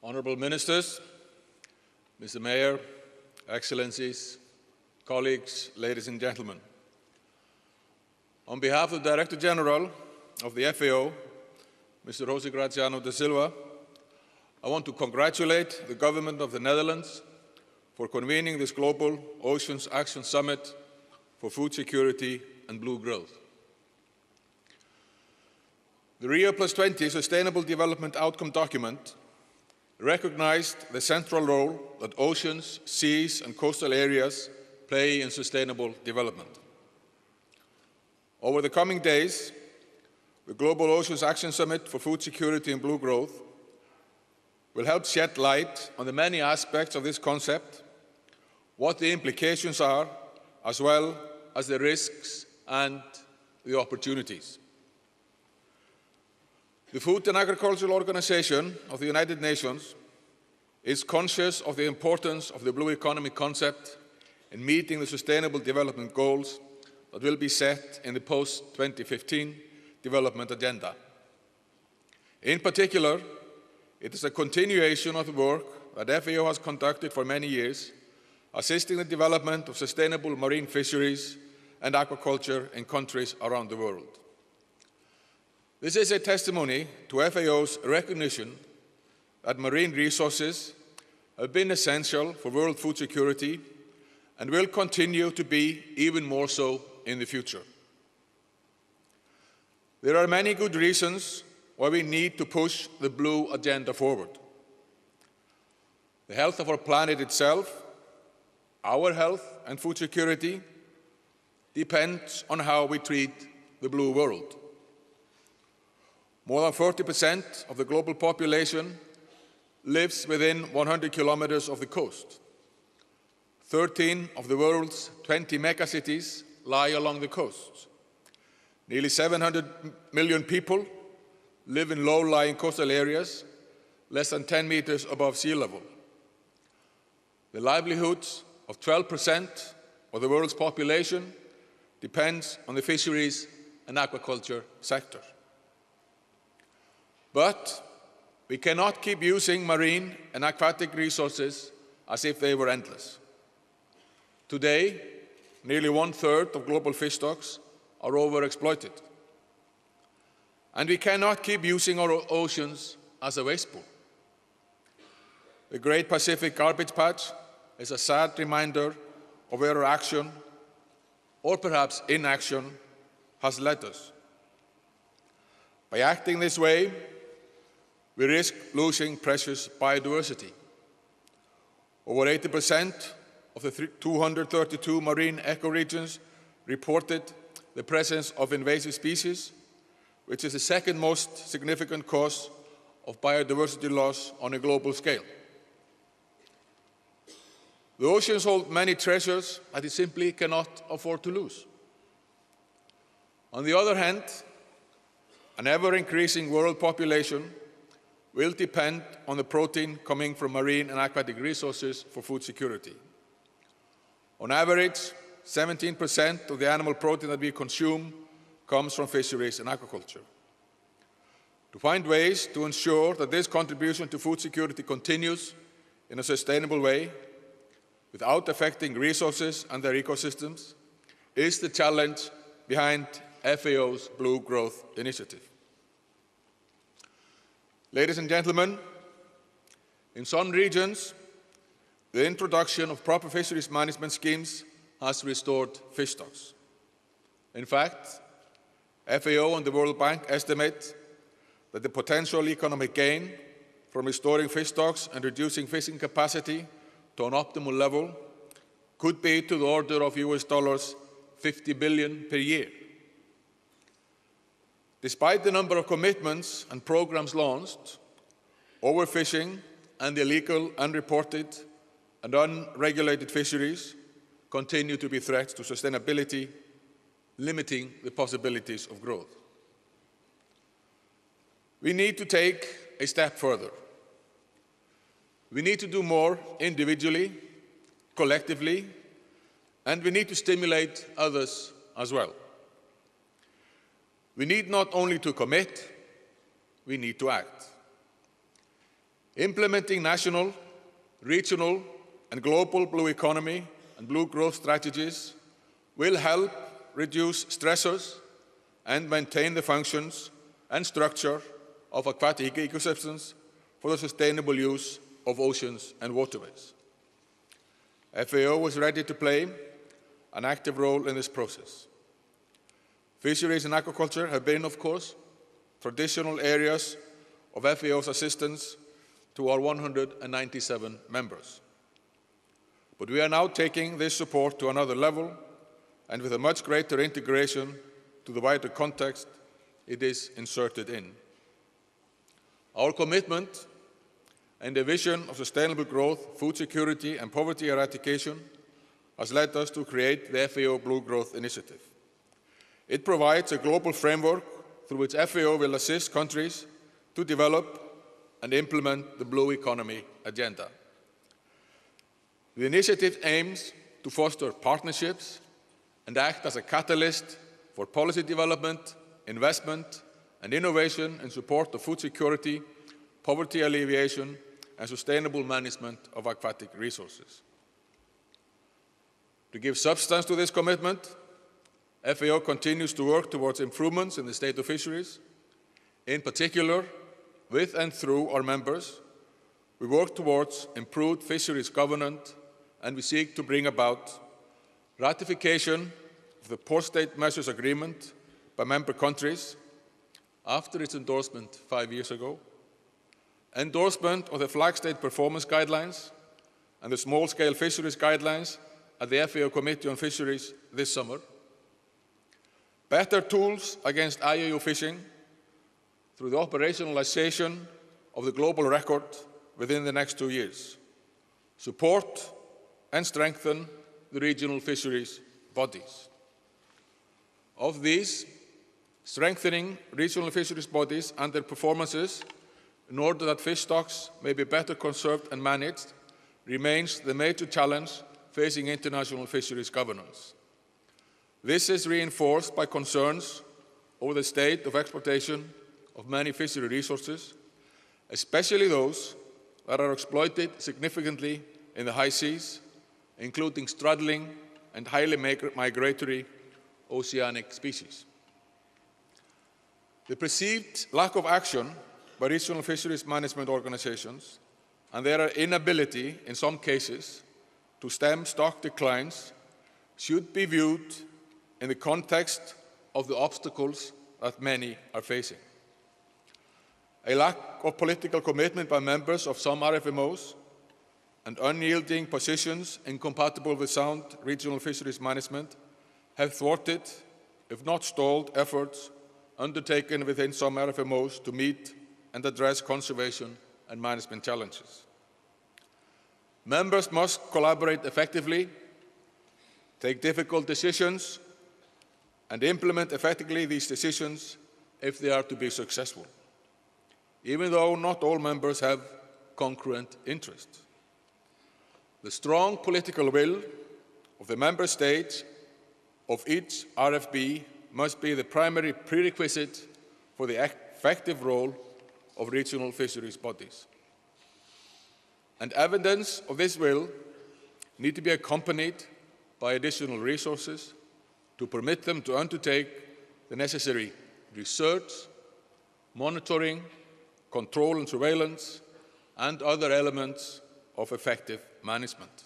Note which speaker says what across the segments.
Speaker 1: Honourable Ministers, Mr. Mayor, Excellencies, colleagues, ladies and gentlemen. On behalf of the Director General of the FAO, Mr. José Graziano da Silva, I want to congratulate the Government of the Netherlands for convening this Global Oceans Action Summit for Food Security and Blue Growth. The Rio+20 Sustainable Development Outcome document recognized the central role that oceans, seas and coastal areas play in sustainable development. Over the coming days, the Global Oceans Action Summit for Food Security and Blue Growth will help shed light on the many aspects of this concept, what the implications are, as well as the risks and the opportunities. The Food and Agricultural Organization of the United Nations is conscious of the importance of the blue economy concept in meeting the Sustainable Development Goals that will be set in the post-2015 development agenda. In particular, it is a continuation of the work that FAO has conducted for many years, assisting the development of sustainable marine fisheries and aquaculture in countries around the world. This is a testimony to FAO's recognition that marine resources have been essential for world food security and will continue to be even more so in the future. There are many good reasons why we need to push the blue agenda forward. The health of our planet itself, our health and food security, depends on how we treat the blue world. More than 40% of the global population lives within 100 kilometers of the coast. 13 of the world's 20 megacities lie along the coasts. Nearly 700 million people live in low-lying coastal areas, less than 10 meters above sea level. The livelihoods of 12% of the world's population depends on the fisheries and aquaculture sector. But we cannot keep using marine and aquatic resources as if they were endless. Today, nearly 1/3 of global fish stocks are overexploited. And we cannot keep using our oceans as a waste pool. The Great Pacific Garbage Patch is a sad reminder of where our action, or perhaps inaction, has led us. By acting this way, we risk losing precious biodiversity. Over 80% of the 232 marine ecoregions reported the presence of invasive species, which is the second most significant cause of biodiversity loss on a global scale. The oceans hold many treasures that we simply cannot afford to lose. On the other hand, an ever-increasing world population will depend on the protein coming from marine and aquatic resources for food security. On average, 17% of the animal protein that we consume comes from fisheries and aquaculture. To find ways to ensure that this contribution to food security continues in a sustainable way, without affecting resources and their ecosystems, is the challenge behind FAO's Blue Growth Initiative. Ladies and gentlemen, in some regions, the introduction of proper fisheries management schemes has restored fish stocks. In fact, FAO and the World Bank estimate that the potential economic gain from restoring fish stocks and reducing fishing capacity to an optimal level could be to the order of US $50 billion per year. Despite the number of commitments and programs launched, overfishing and illegal, unreported and unregulated fisheries continue to be threats to sustainability, limiting the possibilities of growth. We need to take a step further. We need to do more individually, collectively, and we need to stimulate others as well. We need not only to commit, we need to act. Implementing national, regional, and global blue economy and blue growth strategies will help reduce stressors and maintain the functions and structure of aquatic ecosystems for the sustainable use of oceans and waterways. FAO is ready to play an active role in this process. Fisheries and aquaculture have been, of course, traditional areas of FAO's assistance to our 197 members. But we are now taking this support to another level, and with a much greater integration to the wider context it is inserted in. Our commitment and the vision of sustainable growth, food security, and poverty eradication has led us to create the FAO Blue Growth Initiative. It provides a global framework through which FAO will assist countries to develop and implement the blue economy agenda. The initiative aims to foster partnerships and act as a catalyst for policy development, investment, and innovation in support of food security, poverty alleviation, and sustainable management of aquatic resources. To give substance to this commitment, FAO continues to work towards improvements in the state of fisheries. In particular, with and through our members, we work towards improved fisheries governance, and we seek to bring about ratification of the Post-State Measures Agreement by member countries after its endorsement 5 years ago, endorsement of the Flag State Performance Guidelines and the Small-Scale Fisheries Guidelines at the FAO Committee on Fisheries this summer, better tools against IUU fishing through the operationalization of the global record within the next 2 years, support and strengthen the regional fisheries bodies. Of these, strengthening regional fisheries bodies and their performances in order that fish stocks may be better conserved and managed remains the major challenge facing international fisheries governance. This is reinforced by concerns over the state of exploitation of many fishery resources, especially those that are exploited significantly in the high seas, including straddling and highly migratory oceanic species. The perceived lack of action by regional fisheries management organizations and their inability, in some cases, to stem stock declines should be viewed in the context of the obstacles that many are facing. A lack of political commitment by members of some RFMOs and unyielding positions incompatible with sound regional fisheries management have thwarted, if not stalled, efforts undertaken within some RFMOs to meet and address conservation and management challenges. Members must collaborate effectively, take difficult decisions, and implement effectively these decisions if they are to be successful, even though not all members have concurrent interests. The strong political will of the member states of each RFB must be the primary prerequisite for the effective role of regional fisheries bodies. And evidence of this will need to be accompanied by additional resources to permit them to undertake the necessary research, monitoring, control and surveillance, and other elements of effective management.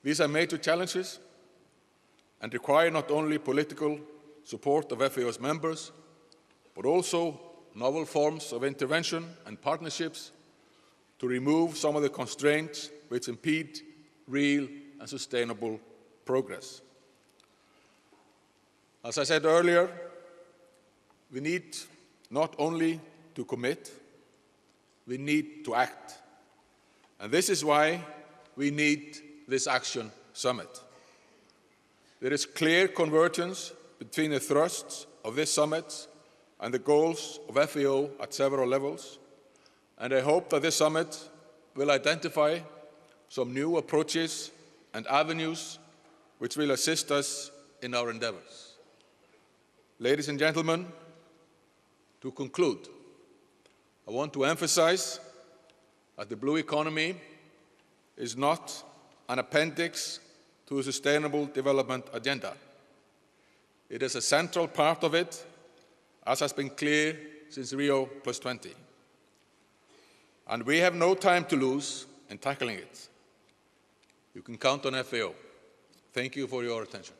Speaker 1: These are major challenges and require not only political support of FAO's members, but also novel forms of intervention and partnerships to remove some of the constraints which impede real and sustainable progress. As I said earlier, we need not only to commit, we need to act. And this is why we need this Action Summit. There is clear convergence between the thrusts of this summit and the goals of FAO at several levels, and I hope that this summit will identify some new approaches and avenues which will assist us in our endeavors. Ladies and gentlemen, to conclude, I want to emphasize that the blue economy is not an appendix to a sustainable development agenda. It is a central part of it, as has been clear since Rio+20. And we have no time to lose in tackling it. You can count on FAO. Thank you for your attention.